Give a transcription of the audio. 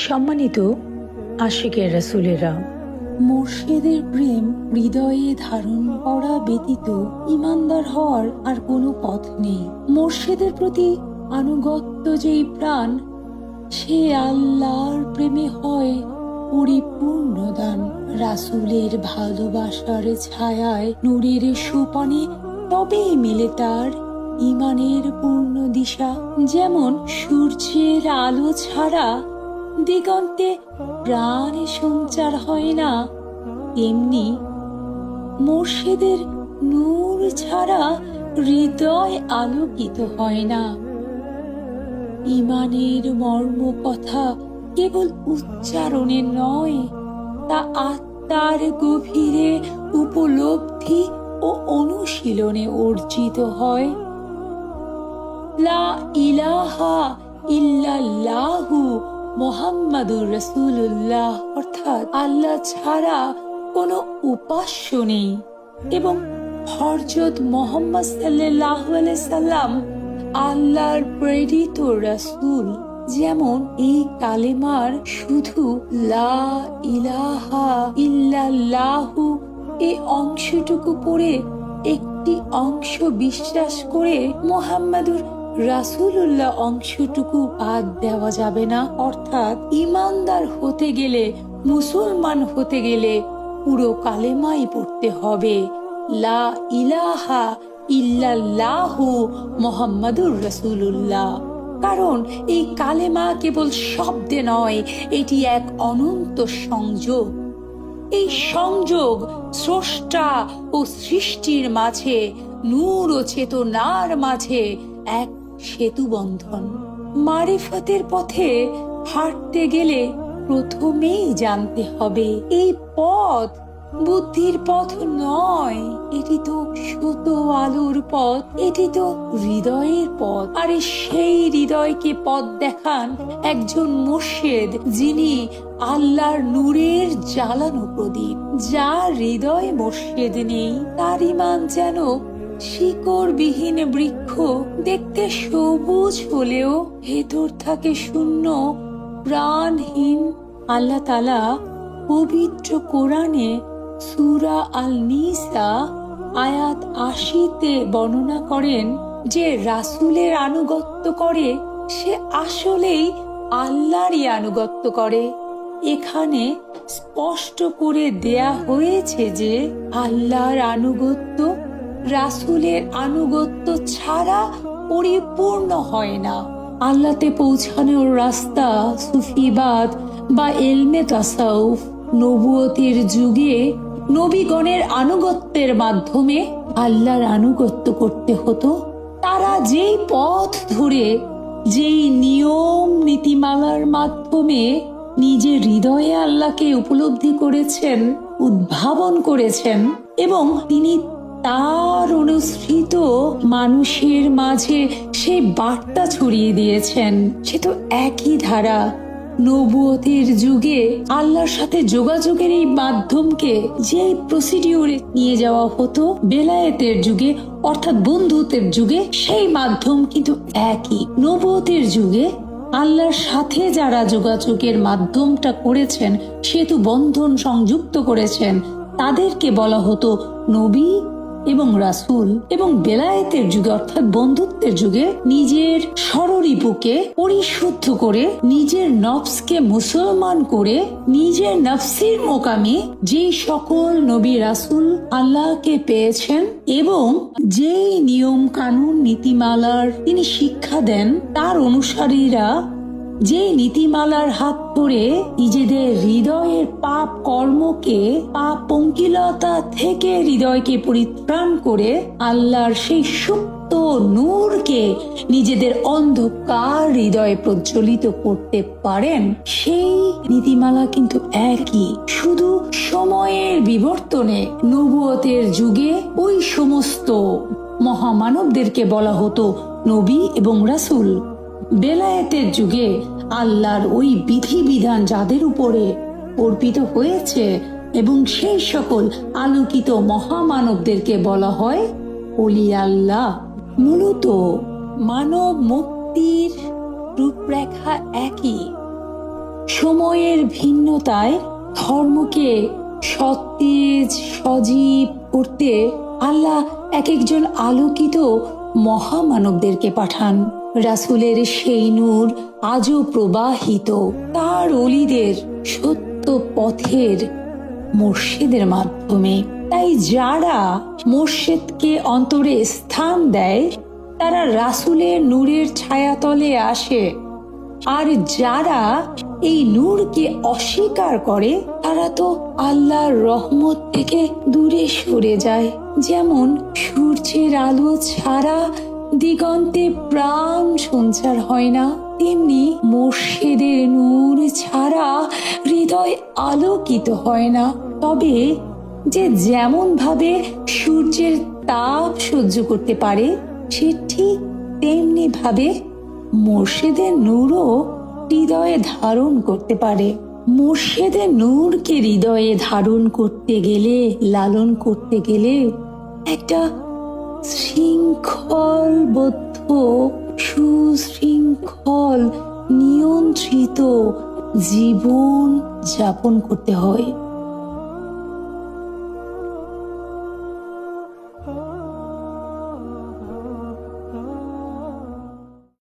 সম্মানিত আশিকের রাসূলেরা, মুর্শিদের প্রেম হৃদয়ে ধারণ করা ব্যতীত ঈমানদার হওয়ার আর কোনো পথ নেই। মুর্শিদের প্রতি আনুগত্য যেই প্রাণ, সে আল্লাহর প্রেমে হয় পরিপূর্ণ দান। রাসূলের ভালোবাসার ছায়ায় নূরের সোপানে তবেই মেলে তার ঈমানের পূর্ণ দিশা। যেমন সূর্যের আলো ছাড়া দিগন্তে প্রাণে সঞ্চার হয় না, তেমনি মুর্শিদের নূর ছাড়া হৃদয় আলোকিত হয় না। ঈমানের মর্ম কথা কেবল উচ্চারণে নয়, তা আত্মার গভীরে উপলব্ধি ও অনুশীলনে অর্জিত হয়। লা ইলাহা ইল্লাল্লাহু মুহাম্মাদুর রাসূলুল্লাহ, অর্থাৎ আল্লাহ ছাড়া কোনো উপাস্য নেই এবং হযরত মুহাম্মদ সাল্লাল্লাহু আলাইহি সাল্লাম আল্লাহর প্রেরিত রাসূল। যেমন এই কালেমার শুধু লা ইলাহা ইল্লাল্লাহু এই অংশটুকু পড়ে একটি অংশ বিশ্বাস করে মুহাম্মাদুর রাসূলুল্লাহ অংশটুকু বাদ দেওয়া যাবে না। অর্থাৎ ঈমানদার হতে গেলে, মুসলমান হতে গেলে পুরো কালেমাই পড়তে হবে, লা ইলাহা ইল্লাল্লাহু মুহাম্মাদুর রাসূলুল্লাহ। কারণ এই কালেমা কেবল শব্দে নয়, এটি এক অনন্ত সংযোগ। এই সংযোগ স্রষ্টা ও সৃষ্টির মাঝে, নূর ও চেতনার মাঝে এক সেতু বন্ধন। মারিফতের পথে হাঁটতে গেলে প্রথমেই জানতে হবে এই পথ বুদ্ধির পথ নয়, এটি তো সত্য আলোর পথ, এটি তো হৃদয়ের পথ। আরে সেই হৃদয়কে পথ দেখান একজন মুর্শিদ, যিনি আল্লাহর নূরের জ্বালানো প্রদীপ। যার হৃদয় মুর্শিদ নেই, তার ঈমান যেন শিকড়বিহীন বৃক্ষ, দেখতে সবুজ হলেও ভেতর থাকে শূন্য, প্রাণহীন। আল্লাহ তাআলা পবিত্র কোরআনে সূরা আল নিসা আয়াত ৮০-তে বর্ণনা করেন যে রাসূলের আনুগত্য করে সে আসলেই আল্লাহরই আনুগত্য করে। এখানে স্পষ্ট করে দেয়া হয়েছে যে আল্লাহর আনুগত্য রাসূলের আনুগত্য ছাড়া পরিপূর্ণ হয় না। আল্লাহতে পৌঁছানোর রাস্তা সুফিবাদ বা ইলমে তাসাউফ। নবুয়তের যুগে নবীগণের আনুগত্যের মাধ্যমে আল্লাহর আনুগত্য করতে হতো। তারা যেই পথ ধরে, যেই নিয়ম নীতিমালার মাধ্যমে নিজের হৃদয়ে আল্লাহকে উপলব্ধি করেছেন, উদ্ভাবন করেছেন এবং তিনি তার অনুসৃত মানুষের মাঝে সেই বার্তা ছড়িয়ে দিয়েছেন, সে তো একই ধারা। নবুয়তের যুগে আল্লাহর সাথে যোগাযোগের এই মাধ্যমকে যে প্রসিডিউরে নিয়ে যাওয়া হতো বেলায়েতের যুগে, অর্থাৎ বন্ধুত্বের যুগে, সেই মাধ্যম কিন্তু একই। নবুয়তের যুগে আল্লাহর সাথে যারা যোগাযোগের মাধ্যমটা করেছেন, সেতু বন্ধন সংযুক্ত করেছেন, তাদেরকে বলা হতো নবী এবং রাসূল। এবং বেলায়েতের যুগে, অর্থাৎ বন্ধুত্বের যুগে, নিজের স্বররিপুকে পরিশুদ্ধ করে, নিজের নফসকে মুসলমান করে, নিজের নফসির মোকামে যে সকল নবী রাসূল আল্লাহকে পেয়েছেন এবং যে নিয়ম কানুন নীতিমালার তিনি শিক্ষা দেন, তার অনুসারীরা যে নীতিমালার হাত ধরে নিজেদের হৃদয়ের পাপ কর্মকে, পাপ পঙ্কিলতা থেকে হৃদয়কে পরিত্রাণ করে আল্লাহর সেই সুপ্ত নূরকে নিজেদের অন্ধকার হৃদয়ে প্রজ্বলিত করতে পারেন, সেই নীতিমালা কিন্তু একই। শুধু সময়ের বিবর্তনে নবুয়তের যুগে ওই সমস্ত মহামানবদেরকে বলা হতো নবী এবং রাসূল। বেলায়েতের যুগে আল্লাহর ওই বিধিবিধান যাদের উপরে অর্পিত হয়েছে এবং সেই সকল আলোকিত মহামানবদেরকে বলা হয় ওলি আল্লাহ। মূলত মানব মুক্তির রূপরেখা একই, সময়ের ভিন্নতায় ধর্মকে সতেজ সজীব করতে আল্লাহ এক একজন আলোকিত মহামানবদেরকে পাঠান। রাসূলের সেই নূর আজও প্রবাহিত তার অলিদের সত্য পথের মুর্শিদের মাধ্যমে। তাই যারা মুর্শিদকে অন্তরে স্থান দেয় তারা রাসূলের নূরের ছায়াতলে আসে, আর যারা এই নূরকে অস্বীকার করে তারা তো আল্লাহর রহমত থেকে দূরে সরে যায়। যেমন সূর্যের আলো ছাড়া দিগন্তে প্রাণ সঞ্চার হয় না, তেমনি মুর্শিদের নূর ছাড়া হৃদয় আলোকিত হয় না। তবে যে যেমন ভাবে সূর্যের তাপ সহ্য করতে পারে, সে ঠিক তেমনি ভাবে মুর্শিদের নূরও হৃদয়ে ধারণ করতে পারে। মুর্শিদের নূরকে হৃদয়ে ধারণ করতে গেলে, লালন করতে গেলে একটা শৃঙ্খলবদ্ধ, সুশৃঙ্খল, নিয়ন্ত্রিত জীবন যাপন করতে হয়।